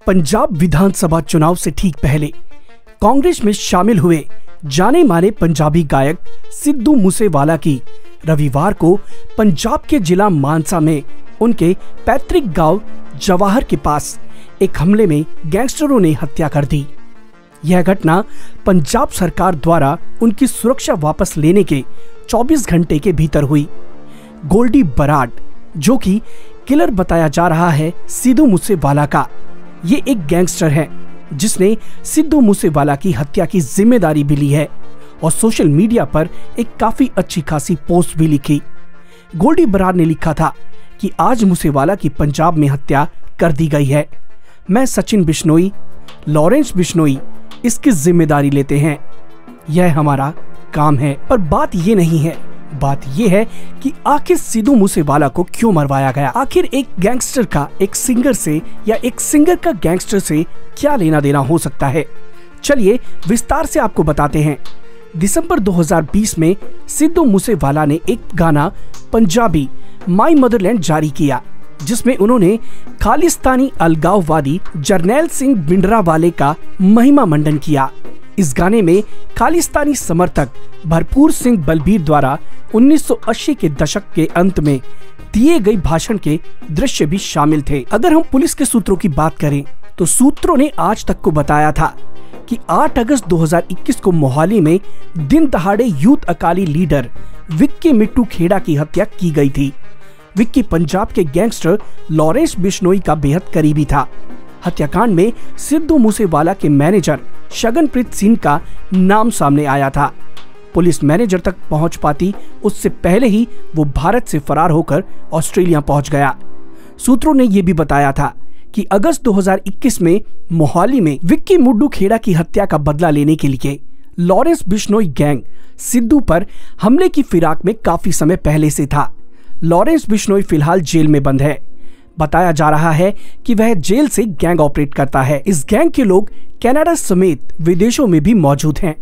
पंजाब विधानसभा चुनाव से ठीक पहले कांग्रेस में शामिल हुए जाने माने पंजाबी गायक सिद्धू मूसेवाला की रविवार को पंजाब के जिला मानसा में उनके पैतृक गांव जवाहर के पास एक हमले में गैंगस्टरों ने हत्या कर दी। यह घटना पंजाब सरकार द्वारा उनकी सुरक्षा वापस लेने के 24 घंटे के भीतर हुई। गोल्डी बराड़, जो कि किलर बताया जा रहा है सिद्धू मूसेवाला का, ये एक गैंगस्टर है जिसने सिद्धू मूसेवाला की हत्या की जिम्मेदारी भी ली है और सोशल मीडिया पर एक काफी अच्छी खासी पोस्ट भी लिखी। गोल्डी बराड़ ने लिखा था कि आज मूसेवाला की पंजाब में हत्या कर दी गई है। मैं सचिन बिश्नोई, लॉरेंस बिश्नोई इसकी जिम्मेदारी लेते हैं। यह हमारा काम है। पर बात ये नहीं है, बात यह है कि आखिर सिद्धू मूसेवाला को क्यों मरवाया गया। आखिर एक गैंगस्टर का एक सिंगर से या एक सिंगर का गैंगस्टर से क्या लेना देना हो सकता है। चलिए विस्तार से आपको बताते हैं। दिसंबर 2020 में सिद्धू मूसेवाला ने एक गाना पंजाबी माई मदरलैंड जारी किया, जिसमें उन्होंने खालिस्तानी अलगाववादी जरनैल सिंह भिंडरावाले का महिमा मंडन किया। इस गाने में खालिस्तानी समर्थक भरपूर सिंह बलबीर द्वारा 1980 के दशक के अंत में दिए गए भाषण के दृश्य भी शामिल थे। अगर हम पुलिस के सूत्रों की बात करें तो सूत्रों ने आज तक को बताया था कि 8 अगस्त 2021 को मोहाली में दिन दहाड़े यूथ अकाली लीडर विक्की मिट्टू खेड़ा की हत्या की गई थी। विक्की पंजाब के गैंगस्टर लॉरेंस बिश्नोई का बेहद करीबी था। हत्याकांड में सिद्धू मूसेवाला के मैनेजर शगनप्रीत सिंह का नाम सामने आया था। पुलिस मैनेजर तक पहुंच पाती उससे पहले ही वो भारत से फरार होकर ऑस्ट्रेलिया पहुंच गया। सूत्रों ने यह भी बताया था कि अगस्त 2021 में मोहाली में विक्की मिट्टू खेड़ा की हत्या का बदला लेने के लिए लॉरेंस बिश्नोई गैंग सिद्धू पर हमले की फिराक में काफी समय पहले से था। लॉरेंस बिश्नोई फिलहाल जेल में बंद है। बताया जा रहा है कि वह जेल से गैंग ऑपरेट करता है। इस गैंग के लोग कनाडा समेत विदेशों में भी मौजूद हैं।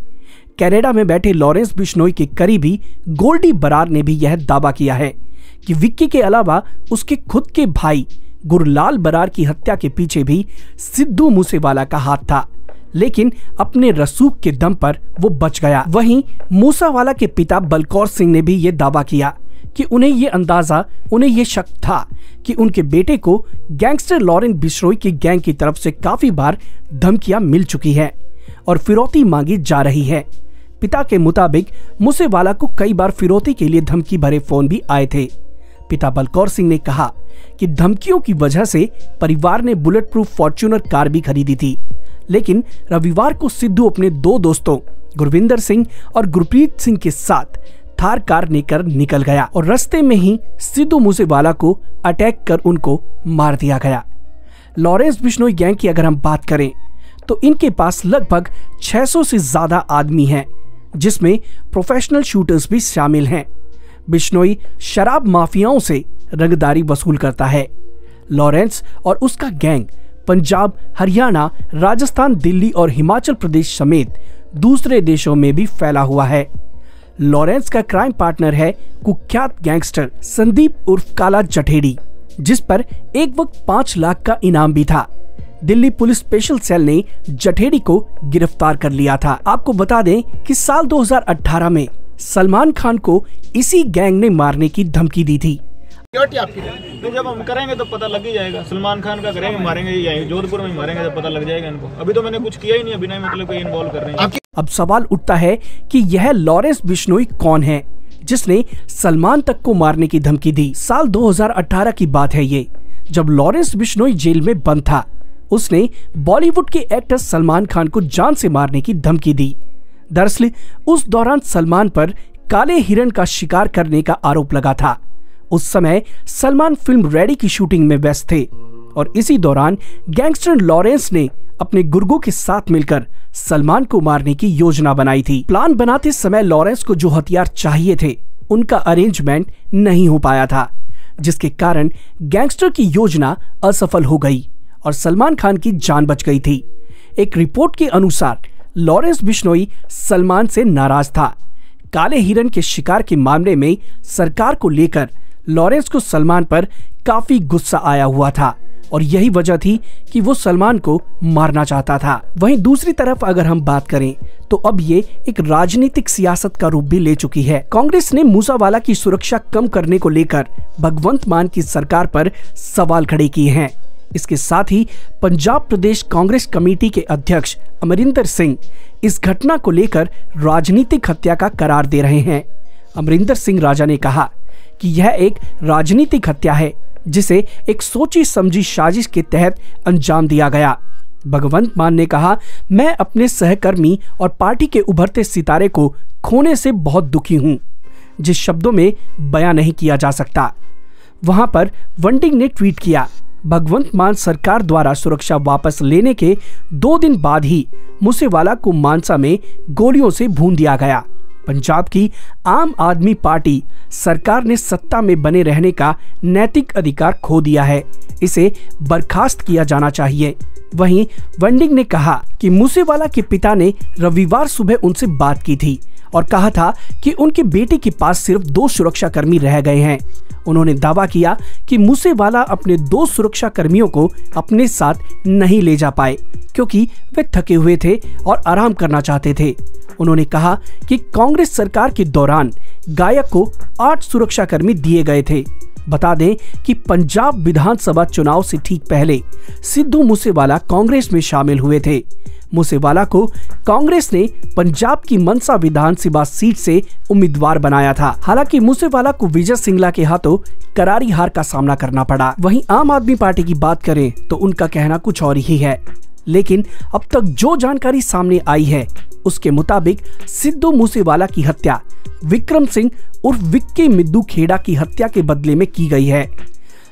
कनाडा में बैठे लॉरेंस बिश्नोई के करीबी गोल्डी बराड़ ने भी यह दावा किया है कि विक्की के अलावा उसके खुद के भाई गुरलाल बराड़ की हत्या के पीछे भी सिद्धू मूसेवाला का हाथ था, लेकिन अपने रसूख के दम पर वो बच गया। वहीं मूसेवाला के पिता बलकौर सिंह ने भी ये दावा किया कि उन्हें ये शक था कि उनके बेटे को गैंगस्टर लॉरेंस बिश्नोई की गैंग की तरफ से काफी बार धमकियां मिल चुकी है और फिरौती मांगी जा रही है। पिता के मुताबिक मूसेवाला को कई बार फिरौती के लिए धमकी भरे फोन भी आए थे। पिता बलकौर सिंह ने कहा कि धमकियों की वजह से परिवार ने बुलेट प्रूफ फॉर्च्यूनर कार भी खरीदी थी, लेकिन रविवार को सिद्धू अपने 2 दोस्तों गुरविंदर सिंह और गुरप्रीत सिंह के साथ थार कार लेकर निकल गया और रास्ते में ही सिद्धू मूसेवाला को अटैक कर उनको मार दिया गया। लॉरेंस बिश्नोई गैंग की अगर हम बात करें तो इनके पास लगभग 600 से ज्यादा आदमी हैं, जिसमें प्रोफेशनल शूटर्स भी शामिल हैं। बिश्नोई शराब माफियाओं से रंगदारी वसूल करता है। लॉरेंस और उसका गैंग पंजाब, हरियाणा, राजस्थान, दिल्ली और हिमाचल प्रदेश समेत दूसरे देशों में भी फैला हुआ है। लॉरेंस का क्राइम पार्टनर है कुख्यात गैंगस्टर संदीप उर्फ काला जठेड़ी, जिस पर एक वक्त 5 लाख का इनाम भी था। दिल्ली पुलिस स्पेशल सेल ने जठेड़ी को गिरफ्तार कर लिया था। आपको बता दें कि साल 2018 में सलमान खान को इसी गैंग ने मारने की धमकी दी थी। तो जब हम करेंगे तो पता लग ही जाएगा। सलमान खान का करेंगे, मारेंगे, यही जोधपुर में मारेंगे तो पता लग जाएगा इनको। अभी तो मैंने कुछ किया ही नहीं, अभी नहीं मतलब कोई इन्वॉल्व कर रहे हैं। अब सवाल उठता है कि यह लॉरेंस बिश्नोई कौन है जिसने सलमान तक को मारने की धमकी दी। साल 2018 की बात है ये, जब लॉरेंस बिश्नोई जेल में बंद था। उसने बॉलीवुड के एक्टर सलमान खान को जान से मारने की धमकी दी। दरअसल उस दौरान सलमान पर काले हिरण का शिकार करने का आरोप लगा था। उस समय सलमान फिल्म रेडी की शूटिंग में व्यस्त थे और इसी दौरान गैंगस्टर लॉरेंस ने अपने गुर्गों के साथ मिलकर सलमान को मारने की योजना बनाई थी। प्लान बनाते समय लॉरेंस को जो हथियार चाहिए थे उनका अरेंजमेंट नहीं हो पाया था, जिसके कारण गैंगस्टर की योजना असफल हो गई और सलमान खान की जान बच गई थी। एक रिपोर्ट के अनुसार लॉरेंस बिश्नोई सलमान से नाराज था। काले हिरण के शिकार के मामले में सरकार को लेकर लॉरेंस को सलमान पर काफी गुस्सा आया हुआ था। और यही वजह थी कि वो सलमान को मारना चाहता था। वहीं दूसरी तरफ अगर हम बात करें तो अब ये एक राजनीतिक सियासत का रूप भी ले चुकी है। कांग्रेस ने मूसावाला की सुरक्षा कम करने को लेकर भगवंत मान की सरकार पर सवाल खड़े किए हैं। इसके साथ ही पंजाब प्रदेश कांग्रेस कमेटी के अध्यक्ष अमरिंदर सिंह इस घटना को लेकर राजनीतिक हत्या का करार दे रहे हैं। अमरिंदर सिंह राजा ने कहा कि यह एक राजनीतिक हत्या है जिसे एक सोची समझी साजिश के तहत अंजाम दिया गया। भगवंत मान ने कहा, मैं अपने सहकर्मी और पार्टी के उभरते सितारे को खोने से बहुत दुखी हूं, जिस शब्दों में बयां नहीं किया जा सकता। वहां पर वंटिंग ने ट्वीट किया, भगवंत मान सरकार द्वारा सुरक्षा वापस लेने के 2 दिन बाद ही मूसेवाला को मानसा में गोलियों से भून दिया गया। पंजाब की आम आदमी पार्टी सरकार ने सत्ता में बने रहने का नैतिक अधिकार खो दिया है, इसे बर्खास्त किया जाना चाहिए। वहीं वंडिंग ने कहा कि मूसेवाला के पिता ने रविवार सुबह उनसे बात की थी और कहा था कि उनके बेटे के पास सिर्फ 2 सुरक्षाकर्मी रह गए हैं। उन्होंने दावा किया कि मूसेवाला अपने 2 सुरक्षाकर्मियों को अपने साथ नहीं ले जा पाए क्योंकि वे थके हुए थे और आराम करना चाहते थे। उन्होंने कहा कि कांग्रेस सरकार के दौरान गायक को 8 सुरक्षाकर्मी दिए गए थे। बता दें कि पंजाब विधानसभा चुनाव से ठीक पहले सिद्धू मूसेवाला कांग्रेस में शामिल हुए थे। मूसेवाला को कांग्रेस ने पंजाब की मनसा विधानसभा सीट से उम्मीदवार बनाया था। हालांकि मूसेवाला को विजय सिंगला के हाथों करारी हार का सामना करना पड़ा। वहीं आम आदमी पार्टी की बात करें तो उनका कहना कुछ और ही है, लेकिन अब तक जो जानकारी सामने आई है उसके मुताबिक सिद्धू मूसेवाला की हत्या विक्रम सिंह उर्फ विक्की मिद्दू खेड़ा की हत्या के बदले में की गई है।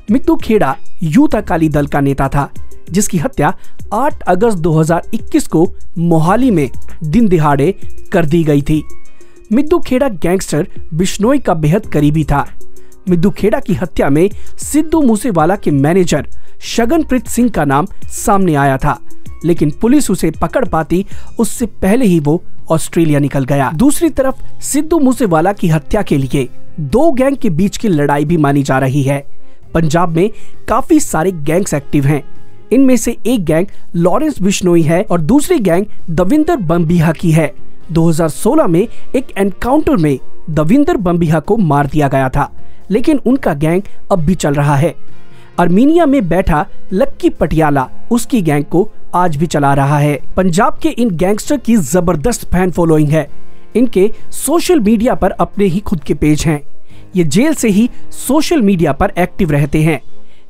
मिद्दू खेड़ा यूथ अकाली दल का नेता था जिसकी हत्या 8 अगस्त 2021 को मोहाली में दिन दिहाड़े कर दी गई थी। मिद्दू खेड़ा गैंगस्टर बिश्नोई का बेहद करीबी था। मिद्दू खेड़ा की हत्या में सिद्धू मूसेवाला के मैनेजर शगनप्रीत सिंह का नाम सामने आया था, लेकिन पुलिस उसे पकड़ पाती उससे पहले ही वो ऑस्ट्रेलिया निकल गया। दूसरी तरफ सिद्धू मूसेवाला की हत्या के लिए 2 गैंग के बीच की लड़ाई भी मानी जा रही है। पंजाब में काफी सारे गैंग्स एक्टिव हैं। इनमें से एक गैंग लॉरेंस बिश्नोई है और दूसरी गैंग दविंदर बम्बिहा की है। 2016 में एक एनकाउंटर में दविंदर बम्बिहा को मार दिया गया था, लेकिन उनका गैंग अब भी चल रहा है। आर्मीनिया में बैठा लक्की पटियाला उसकी गैंग को आज भी चला रहा है। पंजाब के इन गैंगस्टर की जबरदस्त फैन फॉलोइंग है। इनके सोशल मीडिया पर अपने ही खुद के पेज हैं। ये जेल से ही सोशल मीडिया पर एक्टिव रहते हैं।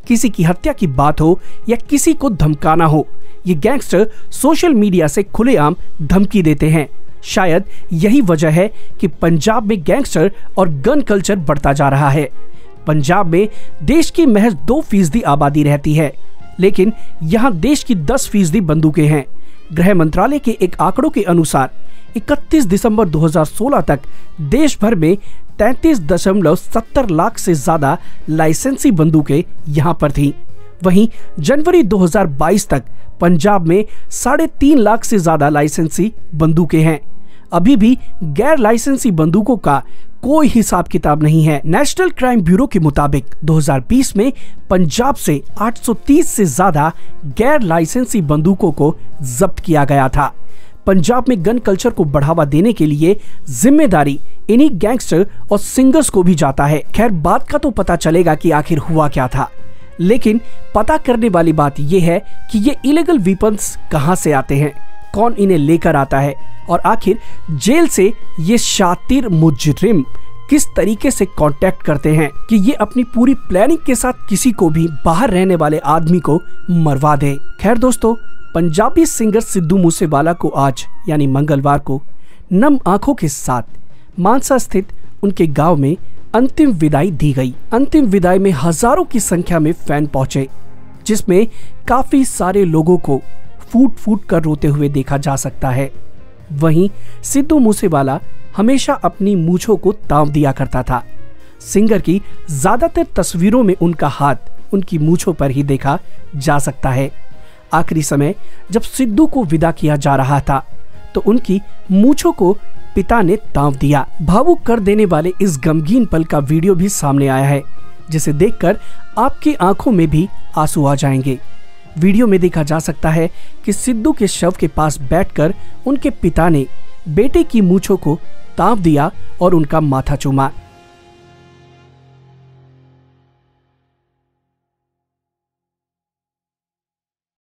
किसी की हत्या की बात हो या किसी को धमकाना हो, ये गैंगस्टर सोशल मीडिया से खुलेआम धमकी देते हैं। शायद यही वजह है कि पंजाब में गैंगस्टर और गन कल्चर बढ़ता जा रहा है। पंजाब में देश की महज 2% आबादी रहती है, लेकिन यहाँ देश की 10% बंदूकें हैं। गृह मंत्रालय के एक आंकड़ों के अनुसार 31 दिसंबर 2016 तक देश भर में 33.70 लाख से ज्यादा लाइसेंसी बंदूकें यहाँ पर थीं। वहीं जनवरी 2022 तक पंजाब में 3.5 लाख से ज्यादा लाइसेंसी बंदूकें हैं। अभी भी गैर लाइसेंसी बंदूकों का कोई हिसाब किताब नहीं है। नेशनल क्राइम ब्यूरो के मुताबिक 2020 में पंजाब से 830 से ज्यादा गैर लाइसेंसी बंदूकों को जब्त किया गया था। पंजाब में गन कल्चर को बढ़ावा देने के लिए जिम्मेदारी इन्हीं गैंगस्टर और सिंगर्स को भी जाता है। खैर, बात का तो पता चलेगा कि आखिर हुआ क्या था, लेकिन पता करने वाली बात यह है कि ये इलीगल वेपन्स कहां से आते हैं, कौन इन्हें लेकर आता है और आखिर जेल से ये शातिर मुजरिम किस तरीके से कांटेक्ट करते हैं कि ये अपनी पूरी प्लानिंग के साथ किसी को भी बाहर रहने वाले आदमी को मरवा दे। खैर दोस्तों, पंजाबी सिंगर सिद्धू मूसेवाला को आज यानी मंगलवार को नम आंखों के साथ मानसा स्थित उनके गांव में अंतिम विदाई दी गई। अंतिम विदाई में हजारों की संख्या में फैन पहुंचे, जिसमें काफी सारे लोगों को फूट फूट कर रोते हुए देखा जा सकता है। वहीं सिद्धू मूसेवाला हमेशा अपनी मूंछों को ताव दिया करता था। सिंगर की ज्यादातर तस्वीरों में उनका हाथ उनकी मूंछों पर ही देखा जा सकता है। आखिरी समय जब सिद्धू को विदा किया जा रहा था तो उनकी मूंछों को पिता ने ताव दिया। भावुक कर देने वाले इस गमगीन पल का वीडियो भी सामने आया है, जिसे देखकर आपकी आंखों में भी आंसू आ जाएंगे। वीडियो में देखा जा सकता है कि सिद्धू के शव के पास बैठकर उनके पिता ने बेटे की मूंछों को ताप दिया और उनका माथा चूमा।